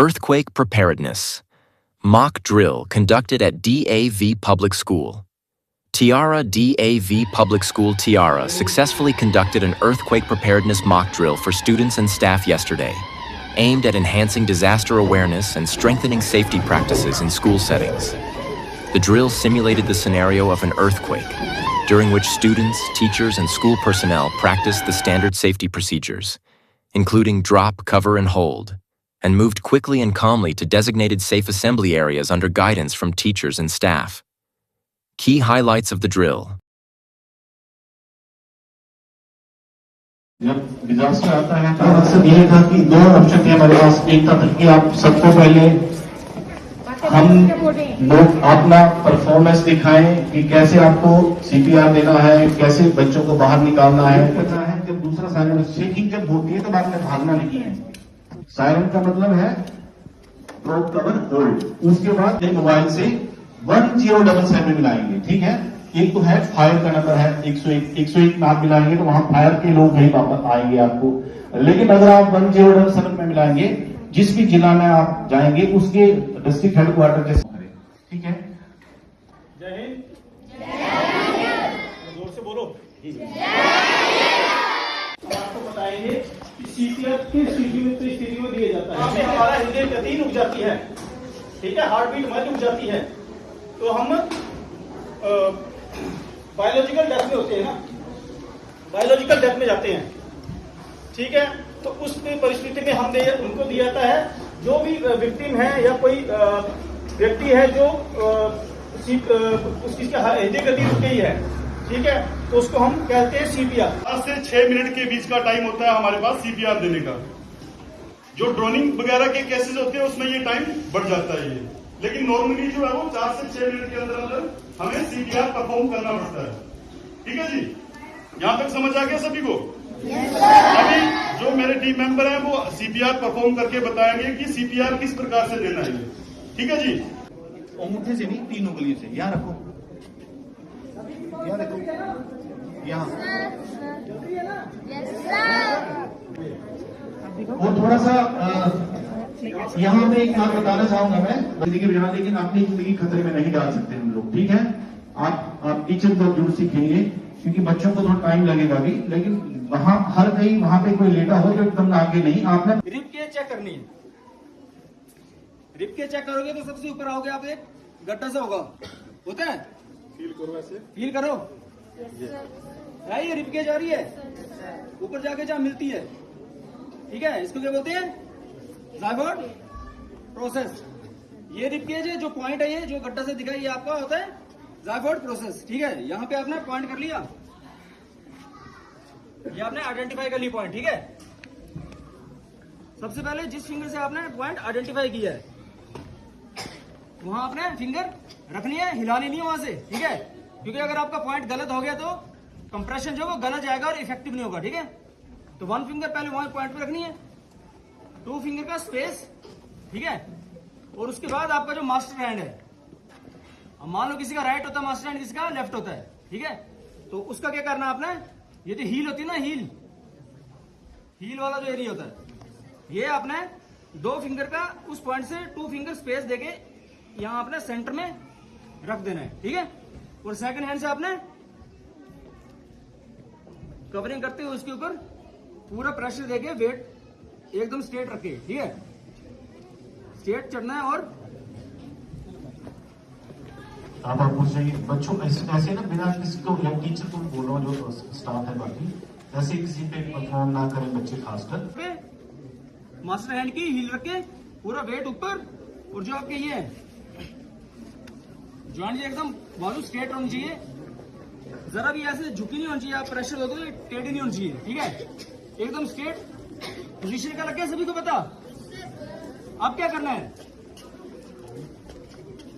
Earthquake Preparedness. Mock drill conducted at DAV Public School. Tiara DAV Public School Tiara successfully conducted an earthquake preparedness mock drill for students and staff yesterday, aimed at enhancing disaster awareness and strengthening safety practices in school settings. The drill simulated the scenario of an earthquake, during which students, teachers, and school personnel practiced the standard safety procedures, including drop, cover, and hold, and moved quickly and calmly to designated safe assembly areas under guidance from teachers and staff. Key highlights of the drill. जब disaster आता है तो मकसद ये था कि दो option थे हमारे पास। एक था कि आप सबको पहले हम लोग अपना परफॉर्मेंस दिखाएं कि कैसे आपको सीपीआर देना है, कैसे बच्चों को बाहर निकालना है। जब दूसरा साइरन शेकिंग जब होती है तो बाद में भागना नहीं है। साइरन का मतलब है प्रोब कवर होल्ड। उसके बाद मोबाइल से 1077 मिलाएंगे, ठीक है। एक तो है फायर का नंबर है 101 में आप मिलाएंगे तो वहां फायर के लोग वही वापस आएंगे आपको। लेकिन अगर आप 1077 में मिलाएंगे, जिस भी जिला में आप जाएंगे उसके डिस्ट्रिक्ट हेडक्वार्टर के सामने, ठीक है। जय हिंद, जोर से बोलो। आपको बताएंगे कि सीपीआर किस स्थिति में दिया जाता है। हमारा हृदय गति रुक जाती है, ठीक है, हार्ट बीट हमारी रुक जाती है, तो हम बायोलॉजिकल डेथ में होते हैं ना, बायोलॉजिकल डेथ में जाते हैं, ठीक है। तो उस परिस्थिति में हम उनको दिया जाता है, जो भी विक्टिम है या कोई व्यक्ति है जो उसकी हृदय गति रुक गई है, ठीक है, तो उसको हम कहते हैं सीपीआर। 5 से 6 मिनट के बीच का टाइम होता है हमारे पास सीपीआर देने का। जो ड्रोनिंग वगैरह के केसेस होते हैं उसमें ये टाइम बढ़ जाता है ये, लेकिन नॉर्मली जो है वो 4 से 6 मिनट के अंदर हमें सीपीआर परफॉर्म करना पड़ता है, ठीक है जी। यहां तक समझ आ गया सभी को? अभी जो मेरे टीम मेंबर हैं वो सीपीआर परफॉर्म करके बताएंगे कि सीपीआर किस प्रकार से देना है, ठीक है जी। अंगूठे से नहीं, 3 उंगलियों से। यहाँ रखो, यहाँ रखो, यहाँ। वो थोड़ा सा यहाँ पे एक बात बताना चाहूंगा मैं, जिंदगी बचा, लेकिन अपनी जिंदगी खतरे में नहीं डाल सकते हम लोग, ठीक है। आप टीचर को जरूर सीखेंगे, क्योंकि बच्चों को थोड़ा टाइम लगेगा भी, लेकिन वहां हर कहीं वहां पे कोई लेटा हो जो एकदम आगे नहीं। आपने रिप के चेक करनी है, रिप के चेक करोगे तो सबसे ऊपर आओगे आप, एक गड्ढा सा होता है, फील करो, ऐसे फील करो, ये रिप के जा रही है ऊपर जाके जहां मिलती है, ठीक है। इसको क्या बोलते हैं? Zygote process. ये रिप केज है, जो पॉइंट है, ये जो गड्ढा से दिखाई, ये आपका होता है ज़ायगोट प्रोसेस, ठीक है। यहां पे आपने पॉइंट कर लिया, ये आपने आइडेंटिफाई कर ली पॉइंट, ठीक है। सबसे पहले जिस फिंगर से आपने पॉइंट आइडेंटिफाई किया है वहां आपने फिंगर रखनी है, हिलानी नहीं है वहां से, ठीक है। क्योंकि अगर आपका पॉइंट गलत हो गया तो कंप्रेशन जो वो गलत जाएगा और इफेक्टिव नहीं होगा, ठीक है। तो 1 फिंगर पहले वहां पॉइंट पे रखनी है, 2 फिंगर का स्पेस, ठीक है। और उसके बाद आपका जो मास्टर हैंड है, अब मान लो किसी का राइट होता है मास्टर हैंड, किसी का लेफ्ट होता है, ठीक है। तो उसका क्या करना है आपने, ये जो हील होती है ना, हील वाला जो एरिया होता है, ये आपने 2 फिंगर का उस पॉइंट से 2 फिंगर स्पेस देके यहां आपने सेंटर में रख देना है, ठीक है। और सेकंड हैंड से आपने कवरिंग करते हुए उसके ऊपर पूरा प्रेशर देके वेट एकदम स्ट्रेट रखे, ठीक है। स्ट्रेट चढ़ना है। और आप पूछ रहे हैं बच्चों ऐसे ना, बिना किसी को या टीचर को बोलो, जो स्टाफ है बाकी, ऐसे किसी पे परफॉर्म ना करें बच्चे, खासकर मास्टर हैंड की हील रख के पूरा वेट ऊपर, और जो आपके ये जॉइंट एकदम बाजू स्ट्रेट होनी चाहिए, जरा भी ऐसे झुकी नहीं होनी चाहिए। आप प्रेशर दो तो टेढ़ी नहीं होनी चाहिए, ठीक है, एकदम स्ट्रेट पोजीशन का लग गया सभी को पता। अब क्या करना है,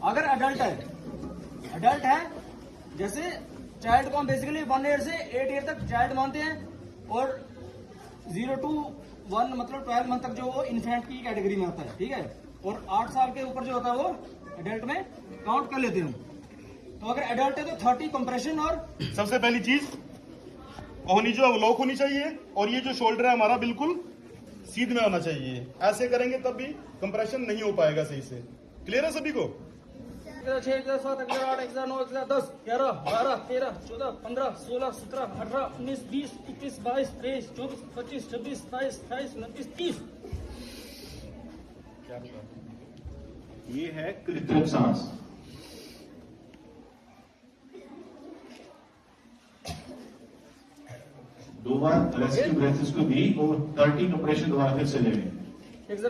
अगर अडल्ट है, जैसे चाइल्ड को हम बेसिकली 1 ईयर से 8 ईयर तक चाइल्ड मानते हैं, और 0 to 1 मतलब 12 मंथ तक जो वो इन्फेंट की कैटेगरी में आता है, ठीक है। और 8 साल के ऊपर जो होता है वो एडल्ट में काउंट कर लेते हैं। तो अगर एडल्ट है तो 30 कंप्रेशन। और सबसे पहली चीज कोहनी जो लॉक होनी चाहिए, और ये जो शोल्डर है हमारा बिल्कुल सीध में होना चाहिए। ऐसे करेंगे तब भी कंप्रेशन नहीं हो पाएगा सही से। क्लियर है सभी को? 6, 7, 8, 9, 10, 11, 12, 13, 14, 15, 16, 17, 18, 19, 20, 21, 22, 23, 24, 25, 26, 27, 28, 29, 30। ये है कृत्रिम सांस। दो बार रेस्क्यू ब्रेथ इसको दी और 30 कंप्रेशन दोबारा फिर से ले लें। 1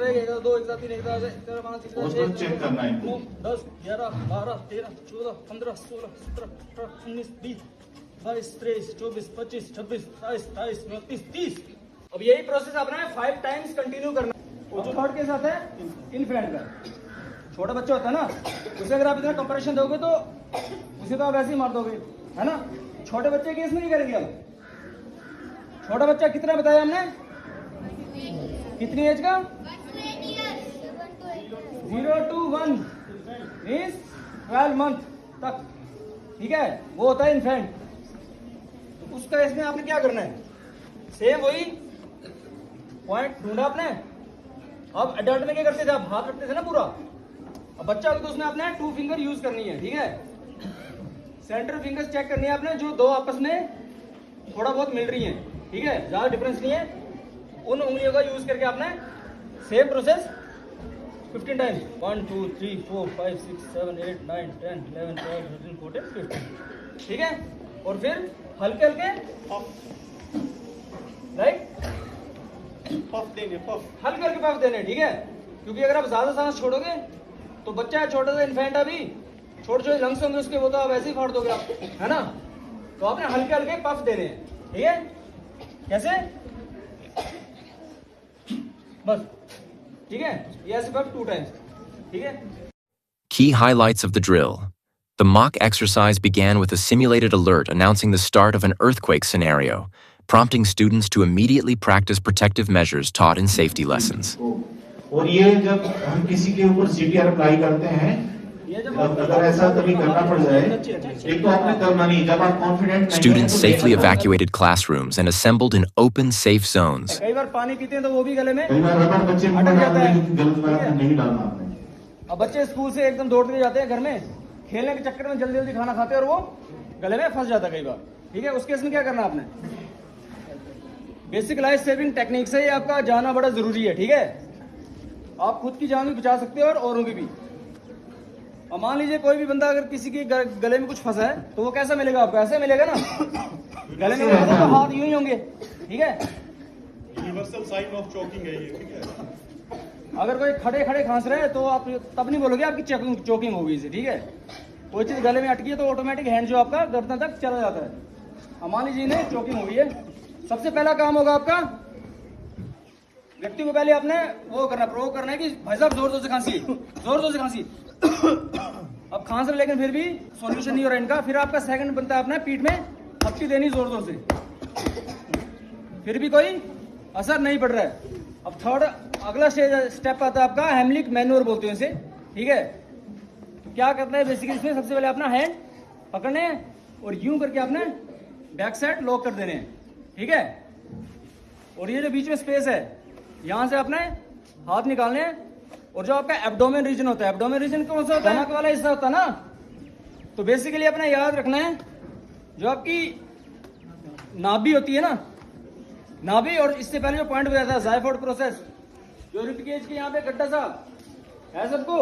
2 1 3 1 4 5 6 उसको चेक करना है। 9 10 11 12 13 14 15 16 17 18 19 20 22 23 24 25 26 27 28 29 30। अब यही प्रोसेस अपना है 5 टाइम्स कंटिन्यू करना। और जो थर्ड के साथ है इन्फेंट का, छोटा बच्चा होता है ना, उसे अगर आप इतना कंप्रेशन दोगे तो उसे तो आप ऐसे ही मार दोगे, है ना। छोटे बच्चे केस में नहीं करेंगे आप। छोटा बच्चा कितना बताया हमने, कितनी एज का? 0 to 1 मीन्स 12 मंथ तक, ठीक है, वो होता है इन्फेंट। तो उसका इसमें आपने क्या करना है, सेम वही पॉइंट ढूंढा आपने। अब एडल्ट में क्या करते थे, आप हाथ रखते थे ना पूरा। अब बच्चा को तो उसमें आपने 2 फिंगर यूज करनी है, ठीक है। सेंटर फिंगर्स चेक करनी है आपने, जो दो आपस में थोड़ा बहुत मिल रही हैं, ठीक है, ज्यादा डिफरेंस नहीं है। उन उंगलियों का यूज करके आपने सेम प्रोसेस 15 टाइम्स, 1 2 3 4 5 6 7 8 9 10 11 12 13 14 15, ठीक है। और फिर हल्के हल्के राइट पफ देंगे, पफ। हल्के हल्के पफ देने, ठीक है। क्योंकि अगर आप ज्यादा सांस छोड़ोगे तो बच्चा है छोटा सा इन्फेंट, अभी छोटे छोटे लंग्स होंगे उसके, वो तो आप ऐसे ही फाड़ दोगे आप, है ना। तो आपने हल्के हल्के पफ देने हैं, ठीक है। कैसे, बस, ठीक है। ये ऐसे पफ 2 टाइम्स, ठीक है। Key highlights of the drill. The mock exercise began with a simulated alert announcing the start of an earthquake scenario, prompting students to immediately practice protective measures taught in safety lessons. और ये जब हम किसी के ऊपर CPR apply करते हैं, अगर ऐसा कभी करना पड़ जाए, एक तो आपने करना नहीं, जब आप कॉन्फिडेंट नहीं Students safely evacuated classrooms and assembled in open, safe zones. कई बार पानी पीते हैं तो वो भी गले में कई बार रबर बच्चे मुंह में डालते हैं, गलत बात नहीं डालना आपने। अब बच्चे स्कूल से एकदम दौड़ते जाते हैं घर में, खेलने के चक्कर में जल्दी जल्दी खाना खाते हैं और वो गले में फंस जाता है कई बार, ठीक है। उस केस में क्या करना आपने, बेसिक लाइफ सेविंग टेक्निक से ही आपका जाना बड़ा जरूरी है, ठीक है। आप खुद की जान भी बचा सकते हो और औरों की भी। और मान लीजिए कोई भी बंदा अगर किसी के गले में कुछ फंसा है तो वो कैसा मिलेगा आपको, ऐसे मिलेगा ना, गले में फंसा तो हाथ यूं ही होंगे, ठीक है। यूनिवर्सल साइन ऑफ चोकिंग है ये, ठीक है। अगर कोई खड़े खड़े खांस रहे है तो आप तब नहीं बोलोगे आपकी चोकिंग होगी इसे, ठीक है। कोई चीज गले में अटकी है तो ऑटोमेटिक हैंड जो आपका गर्दन तक चला जाता है। अब मान लीजिए नहीं चोकिंग हुई है, सबसे पहला काम होगा आपका, व्यक्ति को पहले आपने वो करना, प्रोवोक करना है कि भाई साहब जोर जोर से खांसी, जोर जोर से खांसी। अब खांस रहे लेकिन फिर भी सॉल्यूशन नहीं हो रहा इनका, फिर आपका सेकंड बनता है अपना पीठ में थपकी देनी जोर जोर से, फिर भी कोई असर नहीं पड़ रहा है। अब थर्ड अगला स्टेप आता है आपका हेमलिक मैन्योर बोलते हैं इसे, ठीक है। तो क्या करना है बेसिकली इसमें, सबसे पहले अपना हैंड पकड़ने हैं और यूं करके आपने बैक साइड लॉक कर देने हैं, ठीक है। और ये जो बीच में स्पेस है यहां से आपने हाथ निकालने हैं, और जो आपका एब्डोमेन रीजन होता है, एब्डोमेन रीजन कौन सा होता है, नाक वाला हिस्सा होता है ना। तो बेसिकली अपना याद रखना है जो आपकी नाभि होती है ना, नाभि, और इससे पहले जो पॉइंट बताया था जायफोर्ड प्रोसेस, जो रिपकेज के यहाँ पे गड्ढा सा है सबको,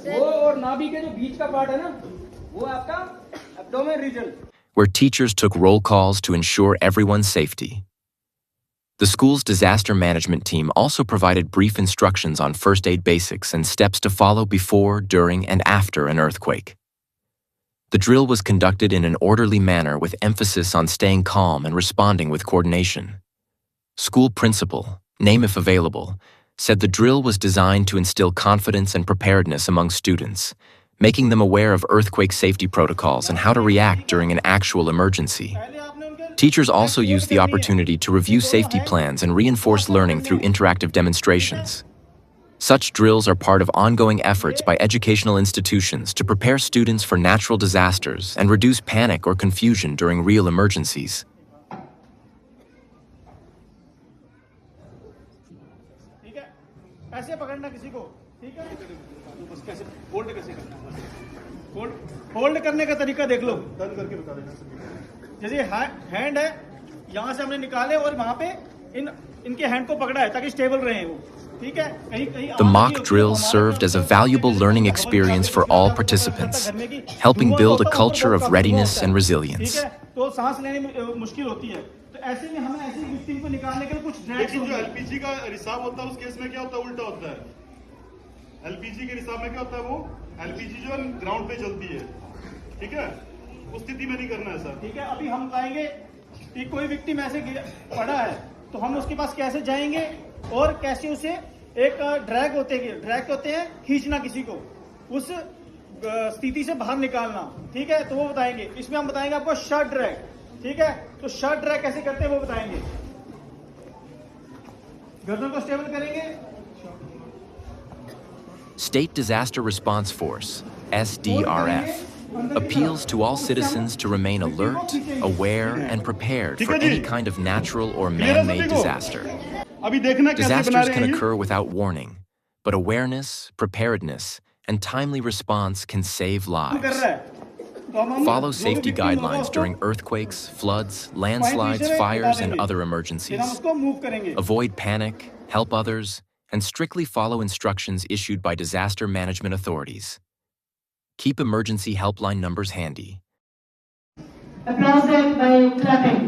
वो और नाभि के जो बीच का पार्ट है ना, वो आपका abdomen region, where teachers took roll calls to ensure everyone's safety. The school's disaster management team also provided brief instructions on first aid basics and steps to follow before, during, and after an earthquake. The drill was conducted in an orderly manner with emphasis on staying calm and responding with coordination. School principal, name if available, said the drill was designed to instill confidence and preparedness among students, making them aware of earthquake safety protocols and how to react during an actual emergency. Teachers also used the opportunity to review safety plans and reinforce learning through interactive demonstrations. Such drills are part of ongoing efforts by educational institutions to prepare students for natural disasters and reduce panic or confusion during real emergencies. कैसे पकड़ना किसी को, ठीक है, बस कैसे hold कैसे करना, होल्ड करने का तरीका देख लो, टर्न करके बता देना। जैसे हैंड है, यहाँ से हमने निकाले और वहां पे इनके हैंड को पकड़ा है ताकि स्टेबल रहे वो, ठीक है। कहीं The mock drills served as a valuable learning experience for all participants, helping build a culture of readiness and resilience. ठीक है, तो सांस लेने में मुश्किल होती है, तो ऐसे में हमें ऐसी विक्टिम को निकालने के लिए कुछ ड्रैग्स लेकिन जो एलपीजी का रिसाव होता है उस केस में क्या होता है, उल्टा होता है। एलपीजी के रिसाव में क्या होता है, वो एलपीजी जो है ग्राउंड पे चलती है, ठीक है, उस स्थिति में नहीं करना है सर। ठीक है, अभी हम बताएंगे कि कोई विक्टिम ऐसे पड़ा है तो हम उसके पास कैसे जाएंगे और कैसे उसे एक ड्रैग होते हैं खींचना किसी को, उस स्थिति से बाहर निकालना, ठीक है, तो वो बताएंगे। इसमें हम बताएंगे आपको शॉर्ट ड्रैग, ठीक है, तो शॉर्ट ड्रैग कैसे करते हैं वो बताएंगे। गर्दन को स्टेबल करेंगे। State Disaster Response Force, SDRF, appeals to all citizens to remain alert, aware, and prepared for any kind of natural or man-made disaster. अभी देखना कैसे बना Disasters रहे can हैं ये। occur without warning, but awareness, preparedness, and timely response can save कर lives. रहा है तो हम Follow जो भी safety victim होगा guidelines उसको during earthquakes, floods, point landslides, पीछे fires, हटा and देंगे। other फिर हम emergencies. उसको मूव करेंगे। Avoid panic, help others, and strictly follow instructions issued by disaster management authorities. Keep emergency helpline numbers handy. Applause them by clapping.